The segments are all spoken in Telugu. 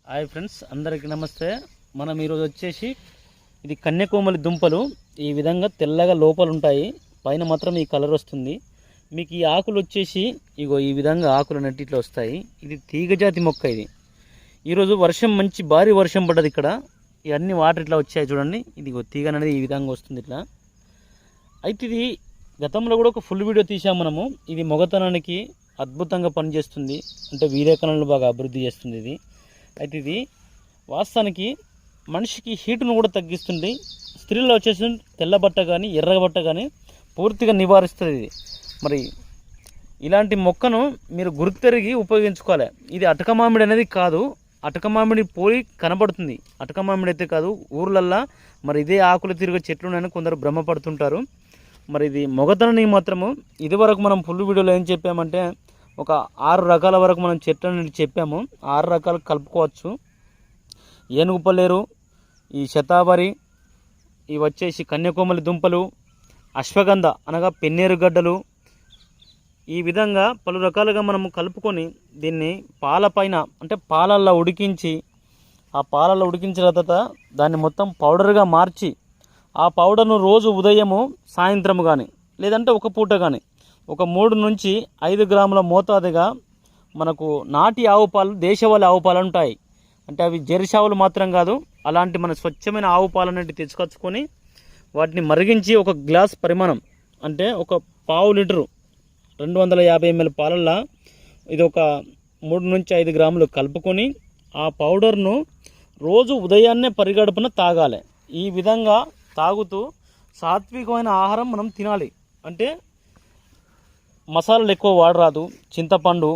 హాయ్ ఫ్రెండ్స్, అందరికీ నమస్తే. మనం ఈరోజు వచ్చేసి ఇది కన్యాకుమారి దుంపలు ఈ విధంగా తెల్లగా లోపల ఉంటాయి, పైన మాత్రం ఈ కలర్ వస్తుంది. మీకు ఈ ఆకులు వచ్చేసి ఇగో ఈ విధంగా ఆకులు నెట్టి ఇట్లా వస్తాయి. ఇది తీగజాతి మొక్క. ఇది ఈరోజు వర్షం మంచి భారీ వర్షం పడ్డది ఇక్కడ. ఇవన్నీ వాటర్ ఇట్లా వచ్చాయి చూడండి. ఇది తీగ అనేది ఈ విధంగా వస్తుంది ఇట్లా. అయితే ఇది గతంలో కూడా ఒక ఫుల్ వీడియో తీసాము మనము. ఇది మొగతనానికి అద్భుతంగా పనిచేస్తుంది, అంటే వీర్యకణాలను బాగా అభివృద్ధి చేస్తుంది ఇది. అయితే ఇది వాస్తవానికి మనిషికి హీటును కూడా తగ్గిస్తుంది. స్త్రీల్లో వచ్చేసి తెల్ల బట్ట కానీ ఎర్ర బట్ట కానీ పూర్తిగా నివారిస్తుంది ఇది. మరి ఇలాంటి మొక్కను మీరు గుర్తెరిగి ఉపయోగించుకోవాలి. ఇది అటక మామిడి అనేది కాదు, అటక మామిడి పోయి కనబడుతుంది. అటక మామిడి అయితే కాదు, ఊర్లల్లో మరి ఇదే ఆకులు తిరిగే చెట్లు ఉన్నాయని కొందరు భ్రమపడుతుంటారు. మరి ఇది మొగతనానికి మాత్రము ఇదివరకు మనం ఫుల్ వీడియోలో ఏం చెప్పామంటే ఒక 6 రకాల వరకు మనం చెట్లను చెప్పాము. 6 రకాలు కలుపుకోవచ్చు. ఏనుగుపల్లేరు, ఈ శతావరి, ఇవి వచ్చేసి కన్యాకుమారి దుంపలు, అశ్వగంధ అనగా పెన్నేరు గడ్డలు, ఈ విధంగా పలు రకాలుగా మనము కలుపుకొని దీన్ని పాలపైన అంటే పాలల్లో ఉడికించి, ఆ పాలల్లో ఉడికించిన తర్వాత దాన్ని మొత్తం పౌడర్గా మార్చి ఆ పౌడర్ను రోజు ఉదయము సాయంత్రం కానీ లేదంటే ఒక పూట కానీ ఒక 3 నుంచి 5 గ్రాముల మోతాదుగా మనకు నాటి ఆవు పాలు, దేశవాళీ ఆవు పాలు ఉంటాయి. అంటే అవి జెర్సీ మాత్రం కాదు, అలాంటి మన స్వచ్ఛమైన ఆవు పాలు అనేవి తెచ్చుకొచ్చుకొని వాటిని మరిగించి ఒక గ్లాస్ పరిమాణం అంటే ఒక పావు లీటరు 250 ml పాలల్లో ఇది ఒక 3 నుంచి 5 గ్రాములు కలుపుకొని ఆ పౌడర్ను రోజు ఉదయాన్నే పరిగడుపున తాగాలి. ఈ విధంగా తాగుతూ సాత్వికమైన ఆహారం మనం తినాలి. అంటే మసాలాలు ఎక్కువ వాడరాదు. చింతపండు,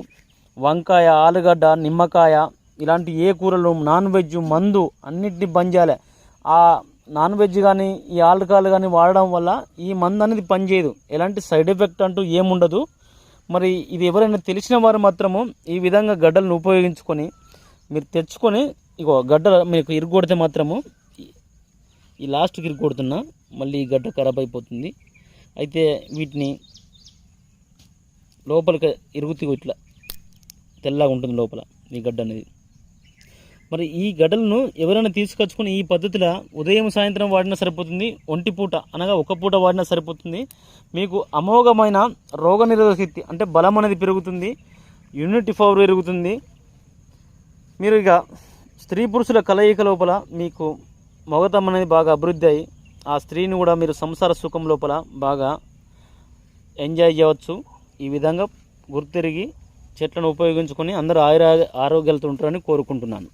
వంకాయ, ఆలుగడ్డ, నిమ్మకాయ ఇలాంటి ఏ కూరలు, నాన్ వెజ్, మందు అన్నిటిని బంద్ చేయాలి. ఆ నాన్ వెజ్ కానీ ఈ ఆలుకాయలు కానీ వాడడం వల్ల ఈ మందు అనేది పనిచేయదు, ఎలాంటి సైడ్ ఎఫెక్ట్ అంటూ ఏముండదు. మరి ఇది ఎవరైనా తెలిసిన వారు మాత్రము ఈ విధంగా గడ్డలను ఉపయోగించుకొని మీరు తెచ్చుకొని ఇగో గడ్డ మీకు ఇరుగొడితే మాత్రము ఈ లాస్ట్కి ఇరుగొడుతున్నా మళ్ళీ ఈ గడ్డ ఖరాబ్ అయిపోతుంది. అయితే వీటిని లోపలికి ఇరుగుతూ ఇట్లా తెల్లగా ఉంటుంది లోపల ఈ గడ్డ అనేది. మరి ఈ గడ్డలను ఎవరైనా తీసుకొచ్చుకొని ఈ పద్ధతిలో ఉదయం సాయంత్రం వాడినా సరిపోతుంది, ఒంటి పూట అనగా ఒక పూట వాడినా సరిపోతుంది. మీకు అమోఘమైన రోగనిరోధక శక్తి అంటే బలం అనేది పెరుగుతుంది, ఇమ్యూనిటీ పవర్ పెరుగుతుంది. మీరు ఇక స్త్రీ పురుషుల కలయిక లోపల మీకు మొగతం అనేది బాగా అభివృద్ధి అయ్యి ఆ స్త్రీని కూడా మీరు సంసార సుఖం లోపల బాగా ఎంజాయ్ చేయవచ్చు. ఈ విధంగా గుర్తెరిగి చెట్లను ఉపయోగించుకొని అందరూ ఆరోగ్యాలతో ఉంటారని కోరుకుంటున్నాను.